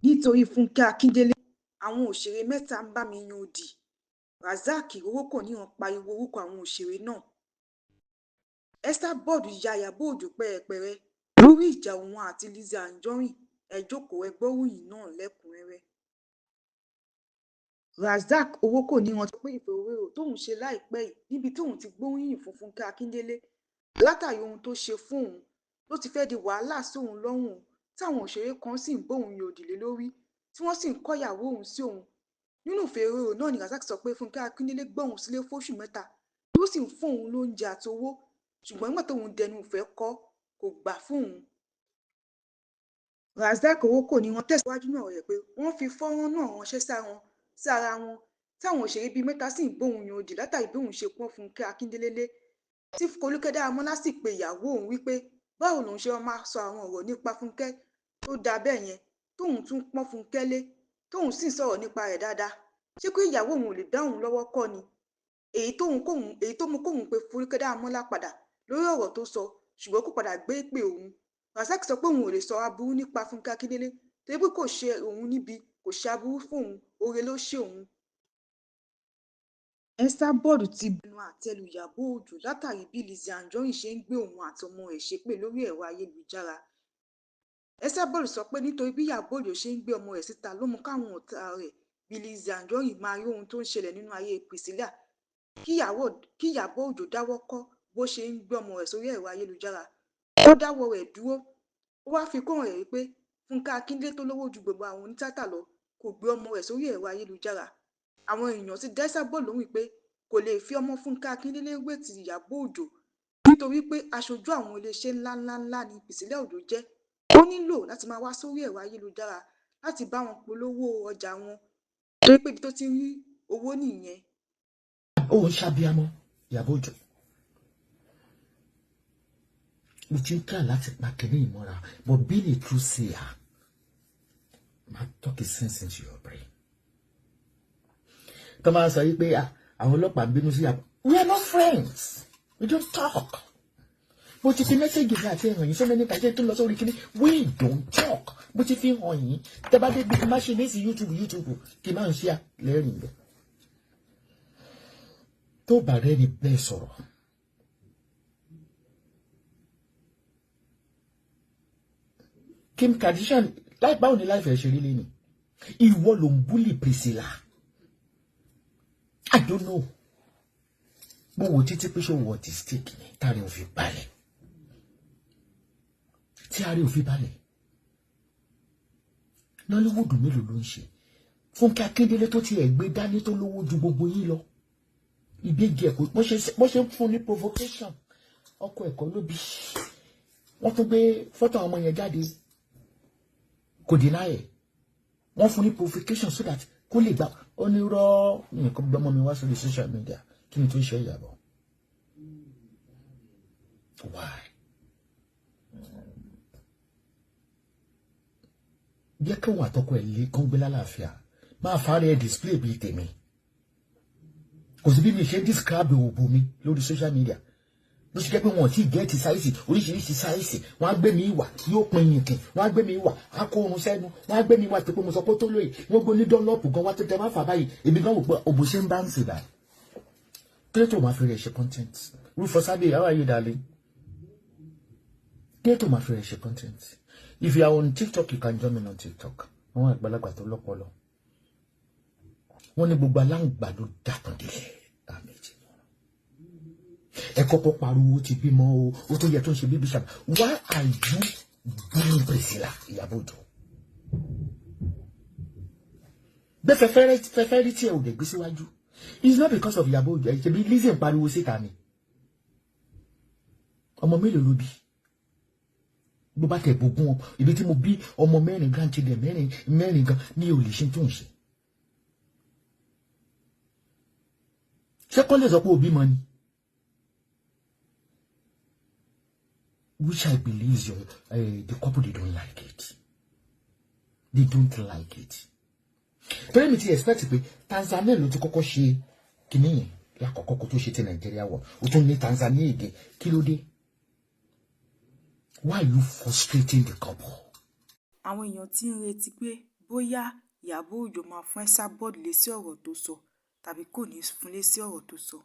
nítorí Fúnkẹ́ Akíndélé àwọn òṣèré mẹ́ta ń bá mi yan òdì. Razak owó kò ní wọn pariwo orúkọ àwọn òṣèré náà. Esabod ya Iyabo Ojo pẹ́rẹpẹ̀rẹ lórí ìjà òun àti Lizzy Anjorin. Ẹ jókòó ẹ gbọ́ròyìn náà lẹ́kùnrẹ́rẹ́. Razak owó kò ní wọn sọ pé ìfọ̀rọ̀wérọ̀ tóun ṣe láìpẹ́ yìí níbi tóun ti gbóríyìn fún Fúnkẹ́ Akíndélé látàrí ohun tó ṣe fún òun ló ti fẹ́ di wàhálà sóun lọ́rùn táwọn òṣèré kan sì ń bóun yan òdìlé lórí tí wọ́n sì ń kọ́yàwó òun sí òun. Nínú ìfọ̀rọ̀wérọ̀ náà ni Razak sọ pé Fúnkẹ́ Akíndélé gbọ́ òun sílé fóṣù 3 ló sì ń fún òun lóúnjẹ àti owó ṣùgbọ́n nígbà tóun dẹnu ìfẹ́ kò gbà fún òun. Razak owó kò ní wọn tẹ̀síwájú náà rẹ̀ pé wọ́n fi fọ́nrán náà ránṣẹ́ sí ara wọn táwọn òṣèré bíi 3 sì ń bóun yan òdì látàrí bí òun ṣe pọ́n Fúnkẹ́ Akíndélé lé tí Folúkẹ́ Dáramọ́lá sì pe ìyàwó òun wípé báwo lòun ṣe máa sọ àwọn ọ̀rọ̀ nípa Fúnkẹ́ tó dáa bẹ́ẹ̀ yẹn tóun tún pọ́n Fúnkẹ́ lé tóun sì sọ̀rọ̀ nípa rẹ̀ dáadáa ṣé kó ìyàwó òun ò lè dá òun lọ́wọ́ kọ́ ni èyí tó mú kóun pe Folúkẹ́ Dáramọ́lá padà lórí ọ̀rọ̀ tó sọ ṣùgbọ́n kò padà gbé ìpè òun. Razak sọ pé òun ò lè sọ aburú nípa Fúnkẹ́ Akíndélé torí pé kò ṣe òun níbi kò ṣe aburú fún òun oore ló ṣe òun. Esabod ti bẹnu àtẹ́ lu Iyabo Ojo látàrí bí Lizzy Anjorin ṣe ń gbé òun àti ọmọ rẹ̀ ṣépè lórí ẹ̀rọ ayélujára. Esabod sọ pé nítorí bí Iyabo Ojo ṣe ń gbé ọmọ rẹ̀ síta ló mú káwọn ọ̀tá rẹ̀ bí Lizzy Anjorin máa rí ohun tó ń ṣẹlẹ̀ nínú ayé Priscy kí Iyabo Ojo dáwọ́ kọ́ bó ṣe ń gbé ọmọ rẹ̀ sórí ẹ̀rọ ayélujára. Ó dáwọ́ rẹ̀ dúró. Ó wá fi kún rẹ̀ wípé Fúnkẹ́ Akíndélé tó lówó ju gbogbo àwọn onítìátà lọ kò gbé ọmọ rẹ̀ sórí ẹ̀rọ ayélujára. Àwọn èèyàn ti dá Esabod lóhùn pé kò lè fi ọmọ Fúnkẹ́ Akíndélé wé ti Iyabo Ojo nítorí pé aṣojú àwọn iléeṣẹ́ ńláńlá ni Priscy Ojo jẹ́. Ó nílò láti máa wá sórí ẹ̀rọ ayélujára láti bá wọn polówó ọjà wọn torí pé ibi tó ti rí owó nìyẹn. Ó ń nsabiyamo Iyabo Ojo. Mo ti ń kà láti pa kìíní ìmọ̀ra but being a true seer ma talk a sense into your brain. Tó máa sọ yí pé àwọn ọlọ́pàá bínú sí Iyabo. We are not friends. We don't talk. Mo ti fi mẹ́sẹ̀gì ní àti ẹ̀hàn yìí sọ́mọ́ nípa iṣẹ́ tó lọ sórí kíní. We don't talk. Mo ti fi hàn yín. Tẹ́ bá dé bí kí n má ṣe ní sí YouTube kí n máa ń ṣe lẹ́rìn bẹ́ẹ̀. Tó bá rẹ́ ni bẹ́ẹ̀ sọ̀rọ̀. Kim Kardashian láì báwo ni láìfẹ́ ṣe rí lẹ́nu. Ìwọ ló ń búlì Priscy. I don't know. Mo wò títí pé ṣé wọ́n ti stick ni táàrí ò fi balẹ̀. Tí ààrẹ ò fi balẹ̀. Nollywood mélòó ló ń ṣe. Fúnkẹ́ Akíndélé tó ti ẹ̀gbẹ́ dání tó lówó ju gbogbo yín lọ. Ìbéjì ẹ̀kọ́ bó ṣe ń fún ní provocation. Ọkọ ẹ̀kọ́ ló bí. Wọ́n tún gbé fọ́tò ọmọ yẹn jáde. Kò deny ẹ̀. Wọ́n fún ní provocation so that kó lè gbà ó ní rọ́ nǹkan gbọ́mọ mi wá sórí social media kí ni tó ṣe Iyabo. Why? Jẹ́ kí wọ́n àtọ́kọ ẹ̀ lé kán gbé lálàáfíà máa fàárẹ̀ ẹ̀ display bíi tèmi kò sí bí mi ṣe describe òbò mi lórí social media ló ṣe jẹ́ pé wọ́n ti gẹ́ẹ̀tì sáìsì oríṣiríṣi sáìsì wọ́n á gbé mi wà yóò pin yìnkìn wọ́n á gbé mi wà á kó oorun sẹ́nu wọ́n á gbé mi wà pé mo sọ pé tó lóye wọ́n gbé ní dánlọ́ọ̀pù gan wá tó tẹ má fà báyìí èmi gan wò pé òbò ṣe ń bá ń sì báyìí kí ló tó máa fi rẹ̀ ṣe content Rufus Abbey how are you darling kí ló tó máa fi rẹ̀ ṣe content if you are on TikTok you can join me on TikTok àwọn àgbàlagbà tó lọ́pọlọ wọ́n ní gbogbo aláǹgbà ló dàtàn délẹ̀ àmẹ́jì ẹ kọ́kọ́ pariwo ti bímọ o tó yẹ tó ń ṣe bíbí ṣàbà why are you doing Priscy Iyabo Ojo bẹ́ẹ̀ fẹ́fẹ́ rí tí ẹ ò dẹ̀ gbé síwájú it's not because of Iyabo Ojo ẹ ṣe bí Lizzy ń pariwo síta ni ọmọ mélòó ló bí bó bá tẹ̀ gbogbo wọn ibi tí mo bí ọmọ 4 grandchildren 4 gan ní ò lè ṣe tó ń ṣe ṣé kọ́ lè sọ pé òbí mọ ni which I believe is the couple they don't like it. They don't like it. Tell me to expect pé Tanzania ló ti kọ́kọ́ ṣe kíní yẹn lákọ̀ọ́kọ́ kó tó ṣe ti Nigeria wọ̀ ó tún ní Tanzania again kí ló dé? Why are you frustrating the couple? Àwọn èèyàn tí ń retí pé bóyá Iyabo Ojo máa fún Esabod lésì ọ̀rọ̀ tó sọ tàbí kò ní fún lésì ọ̀rọ̀ tó sọ.